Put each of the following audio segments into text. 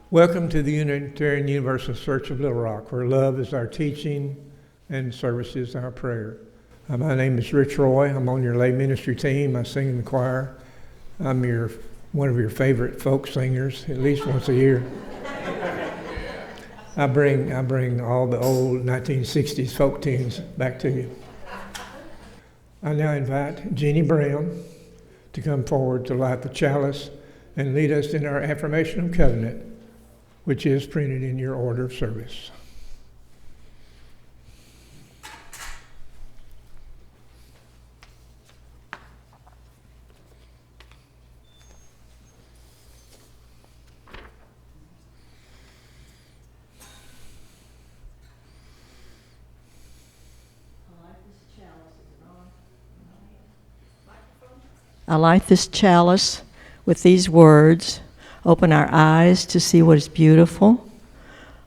Welcome to the Unitarian Universalist Church of Little Rock, where love is our teaching and service is our prayer. My name is Rich Roy. I'm on your lay ministry team. I sing in the choir. I'm one of your favorite folk singers, at least once a year. I bring all the old 1960s folk tunes back to you. I now invite Jeannie Brown to come forward to light the chalice and lead us in our affirmation of covenant, which is printed in your order of service. I light this chalice with these words. Open our eyes to see what is beautiful.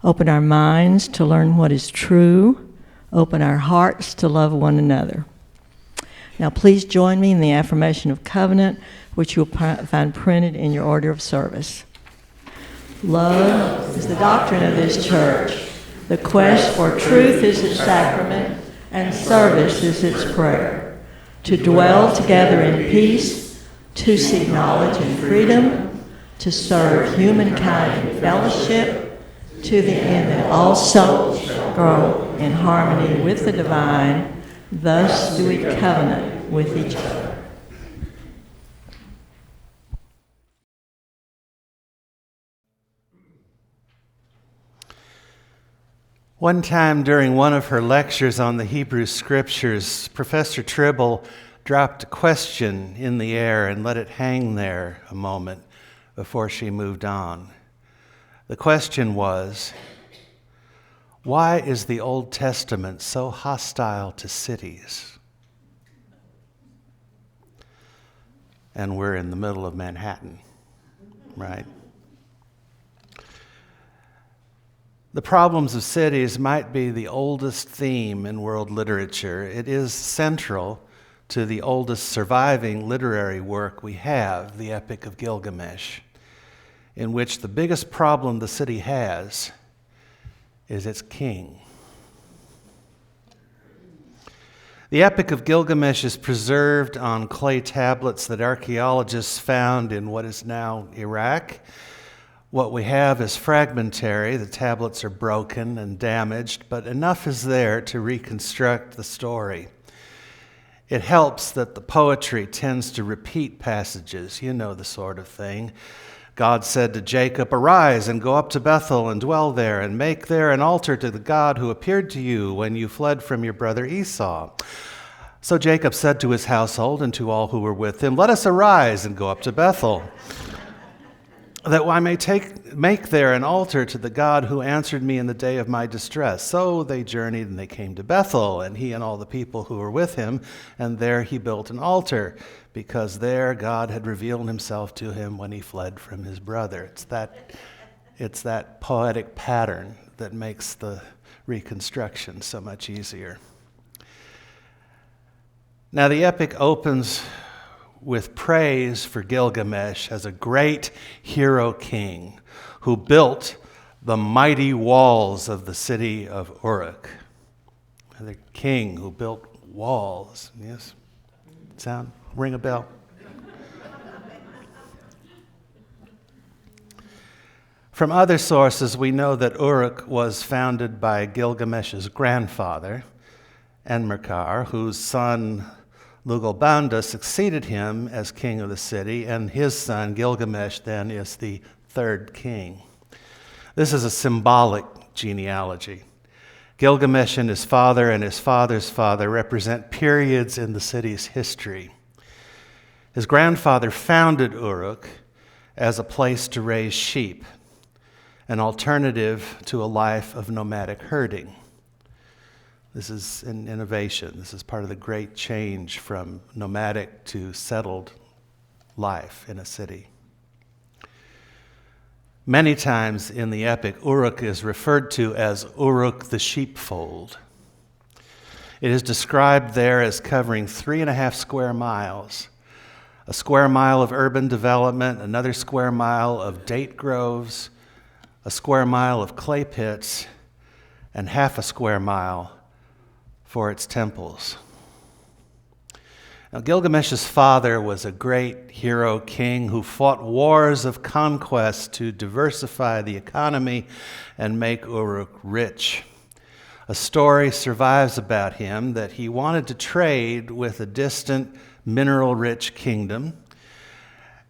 Open our minds to learn what is true. Open our hearts to love one another. Now please join me in the affirmation of covenant, which you'll find printed in your order of service. Love is the doctrine of this church. The quest for truth is its sacrament, and service is its prayer. To dwell together in peace, to seek knowledge and freedom, to serve humankind in fellowship, to the end that all souls grow in harmony with the divine. Thus do we covenant with each other. One time during one of her lectures on the Hebrew Scriptures, Professor Tribble dropped a question in the air and let it hang there a moment before she moved on. The question was, why is the Old Testament so hostile to cities? And we're in the middle of Manhattan, right? The problems of cities might be the oldest theme in world literature. It is central to the oldest surviving literary work we have, the Epic of Gilgamesh, in which the biggest problem the city has is its king. The Epic of Gilgamesh is preserved on clay tablets that archaeologists found in what is now Iraq. What we have is fragmentary. The tablets are broken and damaged, but enough is there to reconstruct the story. It helps that the poetry tends to repeat passages. You know the sort of thing. God said to Jacob, "Arise and go up to Bethel and dwell there and make there an altar to the God who appeared to you when you fled from your brother Esau." So Jacob said to his household and to all who were with him, "Let us arise and go up to Bethel, that I may make there an altar to the God who answered me in the day of my distress." So they journeyed and they came to Bethel, and he and all the people who were with him, and there he built an altar, because there God had revealed himself to him when he fled from his brother. It's that poetic pattern that makes the reconstruction so much easier. Now the epic opens with praise for Gilgamesh as a great hero king who built the mighty walls of the city of Uruk. The king who built walls. Yes? Ring a bell? From other sources, we know that Uruk was founded by Gilgamesh's grandfather, Enmerkar, whose son Lugalbanda succeeded him as king of the city, and his son Gilgamesh then is the third king. This is a symbolic genealogy. Gilgamesh and his father's father represent periods in the city's history. His grandfather founded Uruk as a place to raise sheep, an alternative to a life of nomadic herding. This is an innovation. This is part of the great change from nomadic to settled life in a city. Many times in the epic, Uruk is referred to as Uruk the sheepfold. It is described there as covering 3.5 square miles, a square mile of urban development, another square mile of date groves, a square mile of clay pits, and half a square mile for its temples. Now, Gilgamesh's father was a great hero king who fought wars of conquest to diversify the economy and make Uruk rich. A story survives about him that he wanted to trade with a distant, mineral-rich kingdom.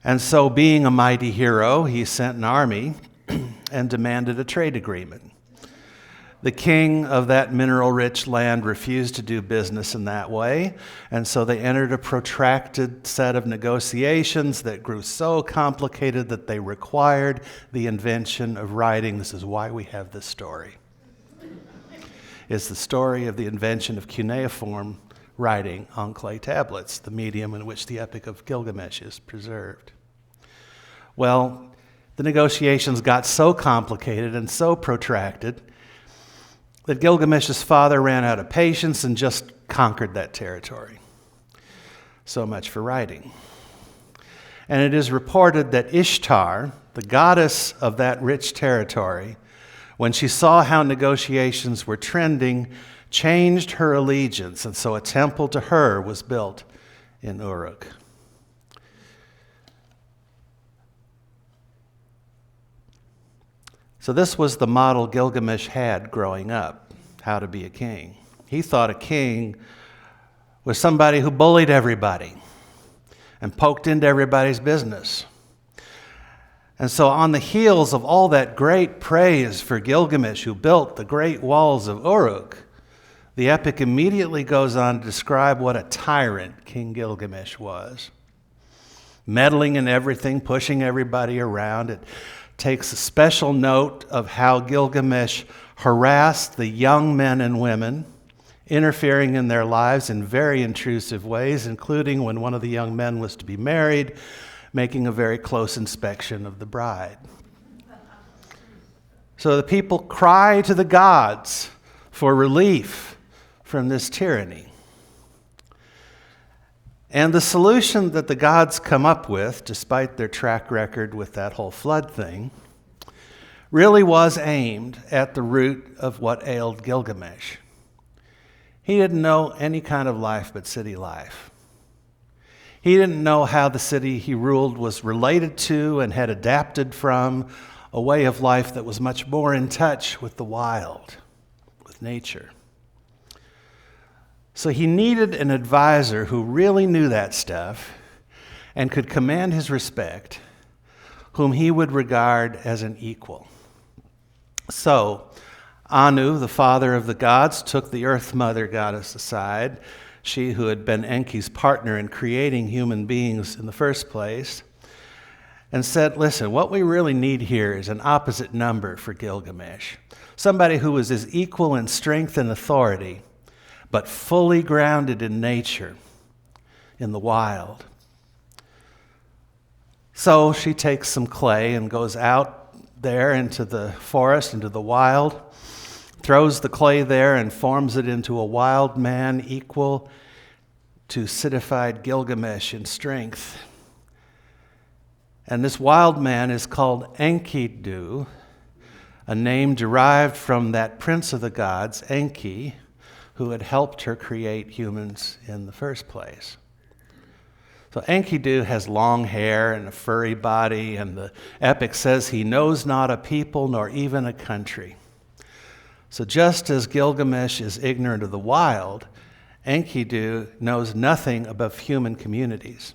And so, being a mighty hero, he sent an army and demanded a trade agreement. The king of that mineral-rich land refused to do business in that way, and so they entered a protracted set of negotiations that grew so complicated that they required the invention of writing. This is why we have this story. It's the story of the invention of cuneiform writing on clay tablets, the medium in which the Epic of Gilgamesh is preserved. Well, the negotiations got so complicated and so protracted that Gilgamesh's father ran out of patience and just conquered that territory. So much for writing. And it is reported that Ishtar, the goddess of that rich territory, when she saw how negotiations were trending, changed her allegiance, and so a temple to her was built in Uruk. So this was the model Gilgamesh had growing up, how to be a king. He thought a king was somebody who bullied everybody and poked into everybody's business. And so on the heels of all that great praise for Gilgamesh, who built the great walls of Uruk, the epic immediately goes on to describe what a tyrant King Gilgamesh was. Meddling in everything, pushing everybody around. It takes a special note of how Gilgamesh harassed the young men and women, interfering in their lives in very intrusive ways, including when one of the young men was to be married, making a very close inspection of the bride. So the people cry to the gods for relief from this tyranny. And the solution that the gods come up with, despite their track record with that whole flood thing, really was aimed at the root of what ailed Gilgamesh. He didn't know any kind of life but city life. He didn't know how the city he ruled was related to and had adapted from a way of life that was much more in touch with the wild, with nature. So he needed an advisor who really knew that stuff and could command his respect, whom he would regard as an equal. So Anu, the father of the gods, took the Earth Mother goddess aside, she who had been Enki's partner in creating human beings in the first place, and said, listen, what we really need here is an opposite number for Gilgamesh, somebody who is his equal in strength and authority, but fully grounded in nature, in the wild. So she takes some clay and goes out there into the forest, into the wild, throws the clay there and forms it into a wild man equal to citified Gilgamesh in strength. And this wild man is called Enkidu, a name derived from that prince of the gods, Enki, who had helped her create humans in the first place. So Enkidu has long hair and a furry body, and the epic says he knows not a people nor even a country. So just as Gilgamesh is ignorant of the wild, Enkidu knows nothing about human communities.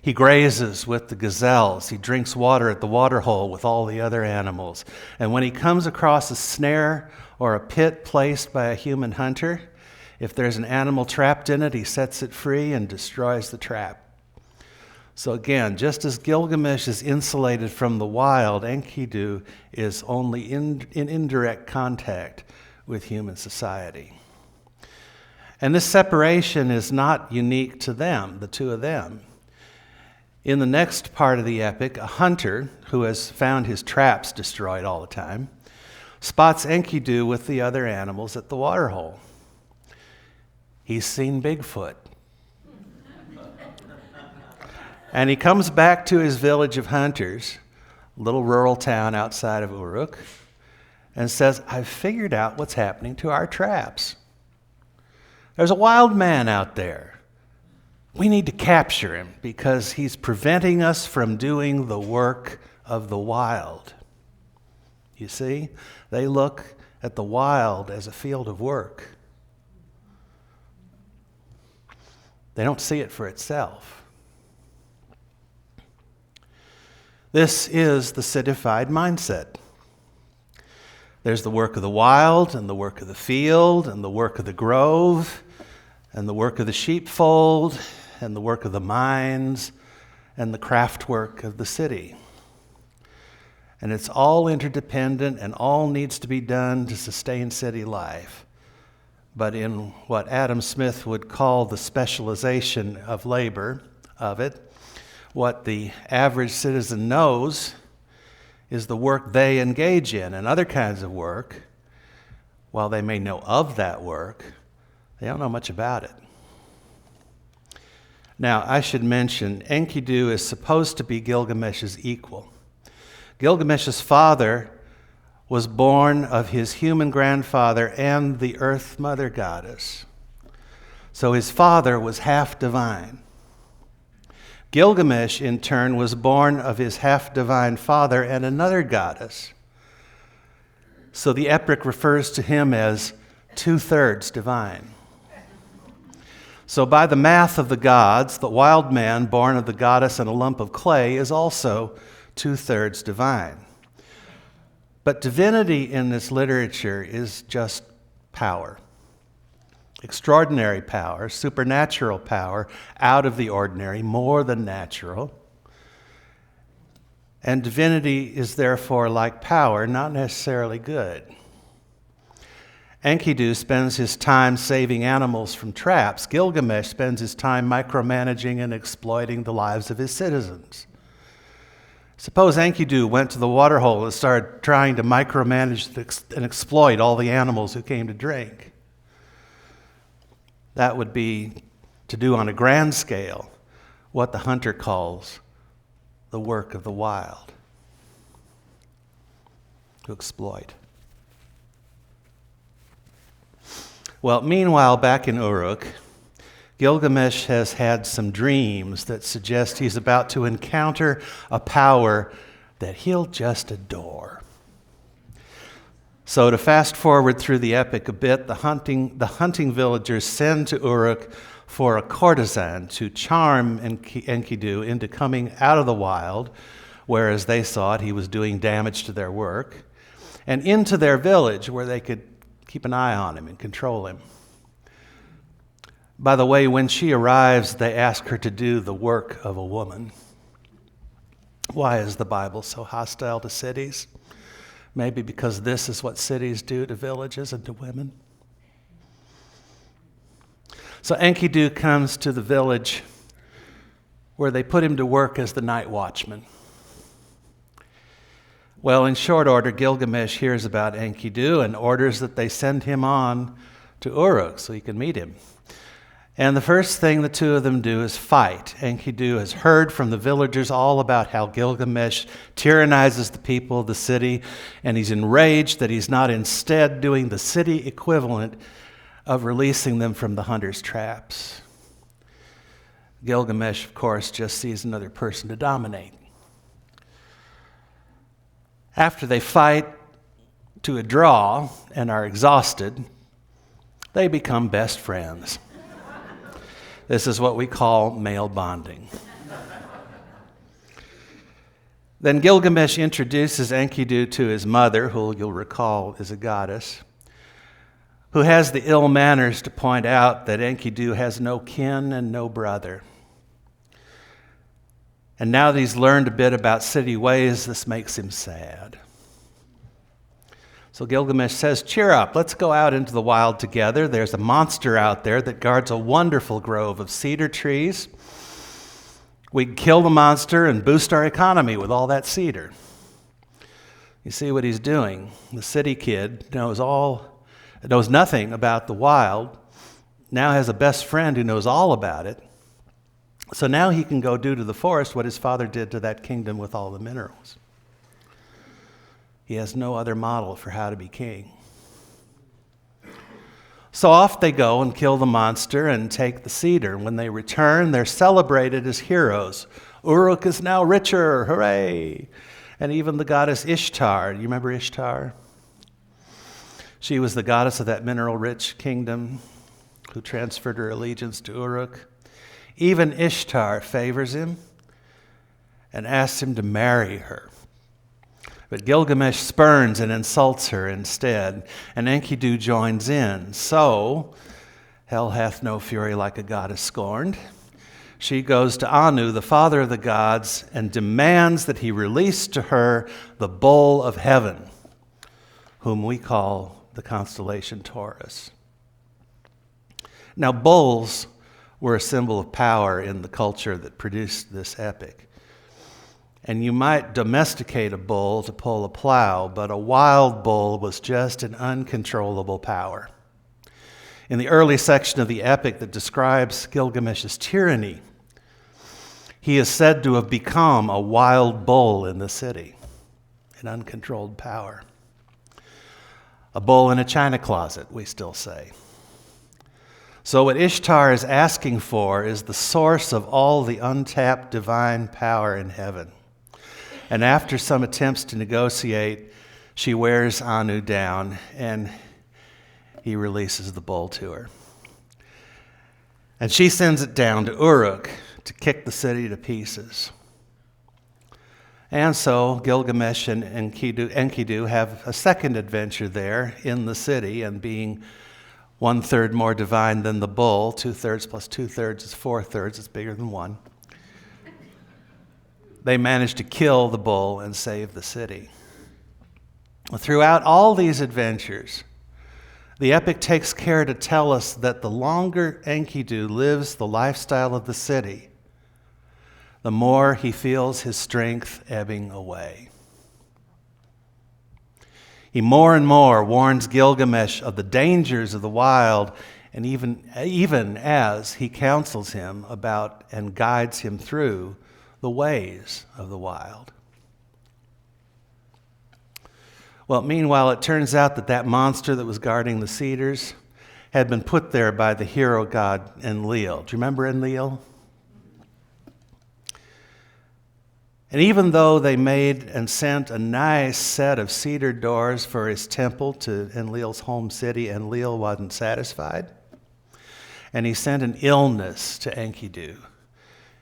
He grazes with the gazelles. He drinks water at the water hole with all the other animals. And when he comes across a snare or a pit placed by a human hunter, if there's an animal trapped in it, he sets it free and destroys the trap. So again, just as Gilgamesh is insulated from the wild, Enkidu is only in indirect contact with human society. And this separation is not unique to them, the two of them. In the next part of the epic, a hunter who has found his traps destroyed all the time spots Enkidu with the other animals at the waterhole. He's seen Bigfoot. And he comes back to his village of hunters little rural town outside of Uruk, and says, I've figured out what's happening to our traps. There's a wild man out there. We need to capture him because he's preventing us from doing the work of the wild. You see, they look at the wild as a field of work. They don't see it for itself. This is the citified mindset. There's the work of the wild, and the work of the field, and the work of the grove, and the work of the sheepfold, and the work of the mines, and the craft work of the city. And it's all interdependent and all needs to be done to sustain city life. But in what Adam Smith would call the specialization of labor of it, what the average citizen knows is the work they engage in, and other kinds of work, while they may know of that work, they don't know much about it. Now, I should mention, Enkidu is supposed to be Gilgamesh's equal. Gilgamesh's father was born of his human grandfather and the earth mother goddess. So his father was half divine. Gilgamesh, in turn, was born of his half-divine father and another goddess. So the epic refers to him as 2/3 divine. So by the math of the gods, the wild man born of the goddess and a lump of clay is also 2/3 divine. But divinity in this literature is just power. Extraordinary power, supernatural power, out of the ordinary, more than natural. And divinity is therefore, like power, not necessarily good. Enkidu spends his time saving animals from traps. Gilgamesh spends his time micromanaging and exploiting the lives of his citizens. Suppose Enkidu went to the waterhole and started trying to micromanage and exploit all the animals who came to drink. That would be to do on a grand scale what the hunter calls the work of the wild, to exploit. Well, meanwhile, back in Uruk, Gilgamesh has had some dreams that suggest he's about to encounter a power that he'll just adore. So to fast forward through the epic a bit, the hunting villagers send to Uruk for a courtesan to charm Enkidu into coming out of the wild, whereas they thought he was doing damage to their work, and into their village where they could keep an eye on him and control him. By the way, when she arrives, they ask her to do the work of a woman. Why is the Bible so hostile to cities? Maybe because this is what cities do to villages and to women. So Enkidu comes to the village where they put him to work as the night watchman. Well, in short order, Gilgamesh hears about Enkidu and orders that they send him on to Uruk so he can meet him. And the first thing the two of them do is fight. Enkidu has heard from the villagers all about how Gilgamesh tyrannizes the people of the city, and he's enraged that he's not instead doing the city equivalent of releasing them from the hunter's traps. Gilgamesh, of course, just sees another person to dominate. After they fight to a draw and are exhausted, they become best friends. This is what we call male bonding. Then Gilgamesh introduces Enkidu to his mother, who you'll recall is a goddess, who has the ill manners to point out that Enkidu has no kin and no brother. And now that he's learned a bit about city ways, this makes him sad. So Gilgamesh says, cheer up, let's go out into the wild together. There's a monster out there that guards a wonderful grove of cedar trees. We can kill the monster and boost our economy with all that cedar. You see what he's doing. The city kid knows nothing about the wild, now has a best friend who knows all about it. So now he can go do to the forest what his father did to that kingdom with all the minerals. He has no other model for how to be king. So off they go and kill the monster and take the cedar. When they return, they're celebrated as heroes. Uruk is now richer, hooray! And even the goddess Ishtar, you remember Ishtar? She was the goddess of that mineral-rich kingdom who transferred her allegiance to Uruk. Even Ishtar favors him and asks him to marry her. But Gilgamesh spurns and insults her instead, and Enkidu joins in. So, hell hath no fury like a goddess scorned. She goes to Anu, the father of the gods, and demands that he release to her the bull of heaven, whom we call the constellation Taurus. Now, bulls were a symbol of power in the culture that produced this epic. And you might domesticate a bull to pull a plow, but a wild bull was just an uncontrollable power. In the early section of the epic that describes Gilgamesh's tyranny, he is said to have become a wild bull in the city, an uncontrolled power. A bull in a china closet, we still say. So what Ishtar is asking for is the source of all the untapped divine power in heaven. And after some attempts to negotiate, she wears Anu down and he releases the bull to her. And she sends it down to Uruk to kick the city to pieces. And so Gilgamesh and Enkidu have a second adventure there in the city, and being 1/3 more divine than the bull, 2/3 plus 2/3 is 4/3, it's bigger than one. They managed to kill the bull and save the city. Throughout all these adventures, the epic takes care to tell us that the longer Enkidu lives the lifestyle of the city, the more he feels his strength ebbing away. He more and more warns Gilgamesh of the dangers of the wild, and even as he counsels him about and guides him through the ways of the wild. Well, meanwhile, it turns out that monster that was guarding the cedars had been put there by the hero god Enlil. Do you remember Enlil? And even though they made and sent a nice set of cedar doors for his temple to Enlil's home city, Enlil wasn't satisfied. And he sent an illness to Enkidu.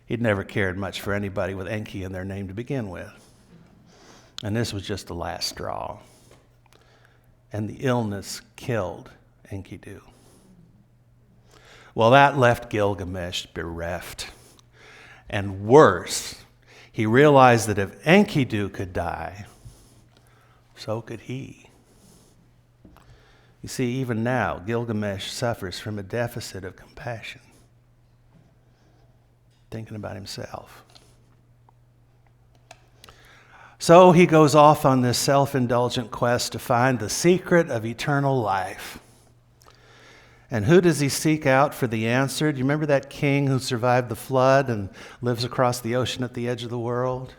He'd never cared much for anybody with Enki in their name to begin with. And this was just the last straw. And the illness killed Enkidu. Well, that left Gilgamesh bereft. And worse, he realized that if Enkidu could die, so could he. You see, even now, Gilgamesh suffers from a deficit of compassion, thinking about himself. So he goes off on this self-indulgent quest to find the secret of eternal life. And who does he seek out for the answer? Do you remember that king who survived the flood and lives across the ocean at the edge of the world?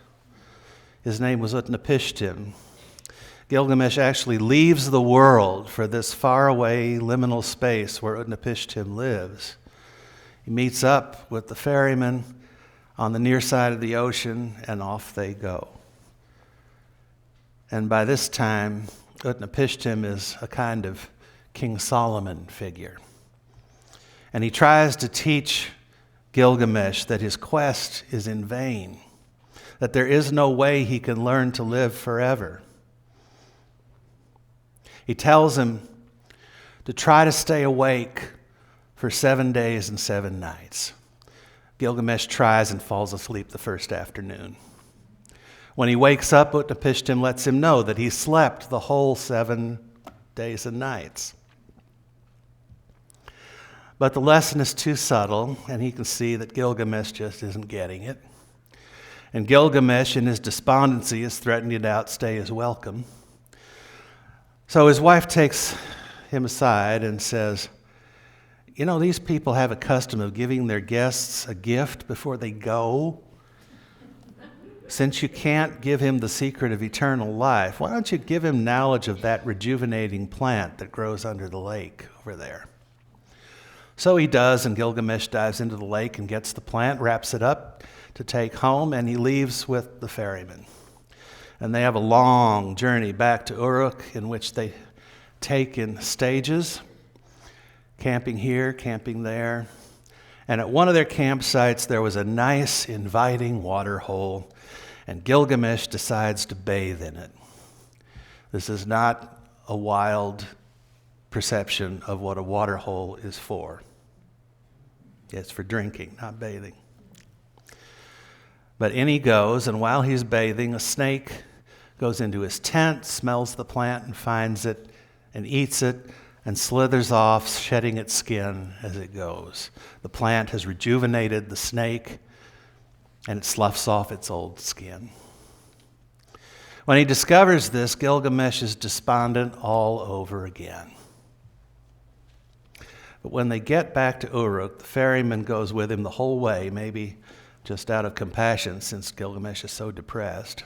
His name was Utnapishtim. Gilgamesh actually leaves the world for this faraway liminal space where Utnapishtim lives. He meets up with the ferryman on the near side of the ocean, and off they go. And by this time, Utnapishtim is a kind of King Solomon figure. And he tries to teach Gilgamesh that his quest is in vain, that there is no way he can learn to live forever. He tells him to try to stay awake for 7 days and 7 nights. Gilgamesh tries and falls asleep the first afternoon. When he wakes up, Utnapishtim lets him know that he slept the whole 7 days and nights. But the lesson is too subtle, and he can see that Gilgamesh just isn't getting it. And Gilgamesh, in his despondency, is threatening to outstay his welcome. So his wife takes him aside and says, "You know, these people have a custom of giving their guests a gift before they go." since you can't give him the secret of eternal life, why don't you give him knowledge of that rejuvenating plant that grows under the lake over there? So he does, and Gilgamesh dives into the lake and gets the plant, wraps it up to take home, and he leaves with the ferryman. And they have a long journey back to Uruk in which they take in stages, camping here, camping there. And at one of their campsites, there was a nice, inviting water hole, and Gilgamesh decides to bathe in it. This is not a wild perception of what a water hole is for. It's for drinking, not bathing. But in he goes, and while he's bathing, a snake goes into his tent, smells the plant, and finds it, and eats it, and slithers off, shedding its skin as it goes. The plant has rejuvenated the snake, and it sloughs off its old skin. When he discovers this, Gilgamesh is despondent all over again. But when they get back to Uruk, the ferryman goes with him the whole way, maybe just out of compassion since Gilgamesh is so depressed.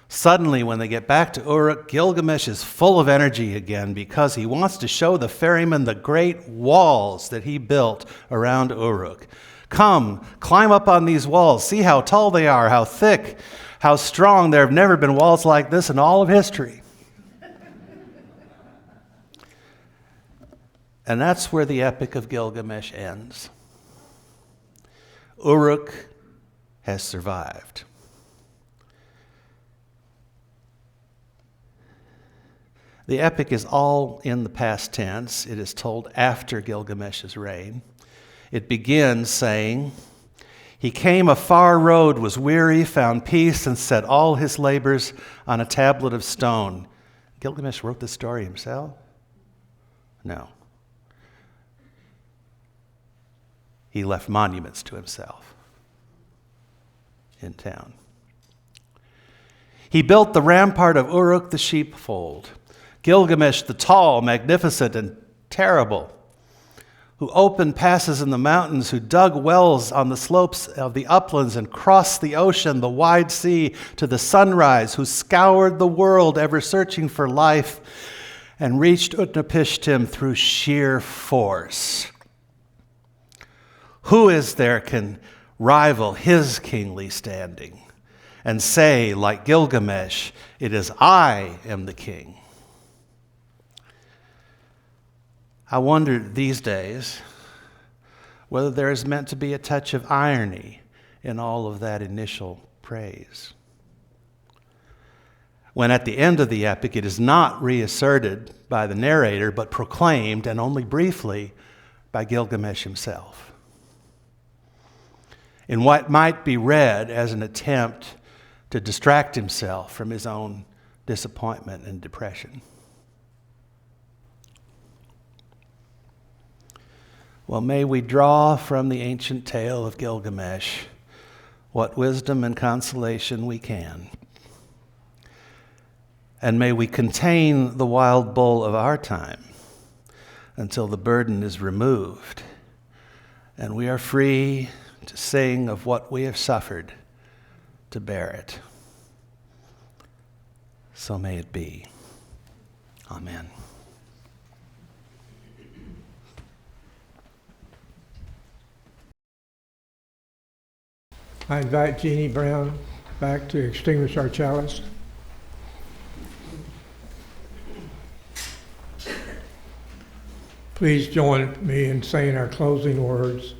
Suddenly, when they get back to Uruk, Gilgamesh is full of energy again because he wants to show the ferryman the great walls that he built around Uruk. Come, climb up on these walls. See how tall they are, how thick, how strong. There have never been walls like this in all of history. And that's where the Epic of Gilgamesh ends. Uruk has survived. The epic is all in the past tense. It is told after Gilgamesh's reign. It begins saying, "He came a far road, was weary, found peace, and set all his labors on a tablet of stone." Gilgamesh wrote this story himself? No. He left monuments to himself in town. He built the rampart of Uruk, the sheepfold. Gilgamesh, the tall, magnificent, and terrible, who opened passes in the mountains, who dug wells on the slopes of the uplands and crossed the ocean, the wide sea, to the sunrise, who scoured the world, ever searching for life, and reached Utnapishtim through sheer force. Who is there can rival his kingly standing and say, like Gilgamesh, "It is I am the king"? I wonder these days whether there is meant to be a touch of irony in all of that initial praise. When at the end of the epic it is not reasserted by the narrator, but proclaimed, and only briefly, by Gilgamesh himself. In what might be read as an attempt to distract himself from his own disappointment and depression. Well, may we draw from the ancient tale of Gilgamesh what wisdom and consolation we can. And may we contain the wild bull of our time until the burden is removed and we are free to sing of what we have suffered to bear it. So may it be. Amen. I invite Jeannie Brown back to extinguish our chalice. Please join me in saying our closing words,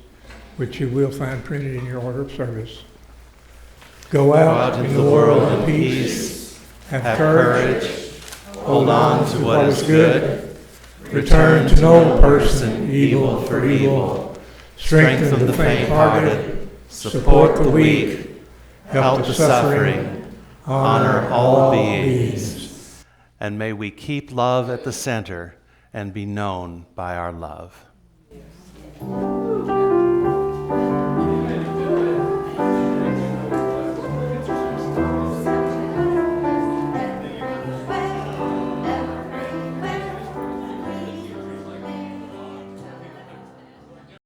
which you will find printed in your order of service. Go out into the world in peace. Have courage. Hold on to what is good. Return to no person evil for evil. Strengthen the faint-hearted. Support the weak, help the suffering, honor all beings. And may we keep love at the center and be known by our love.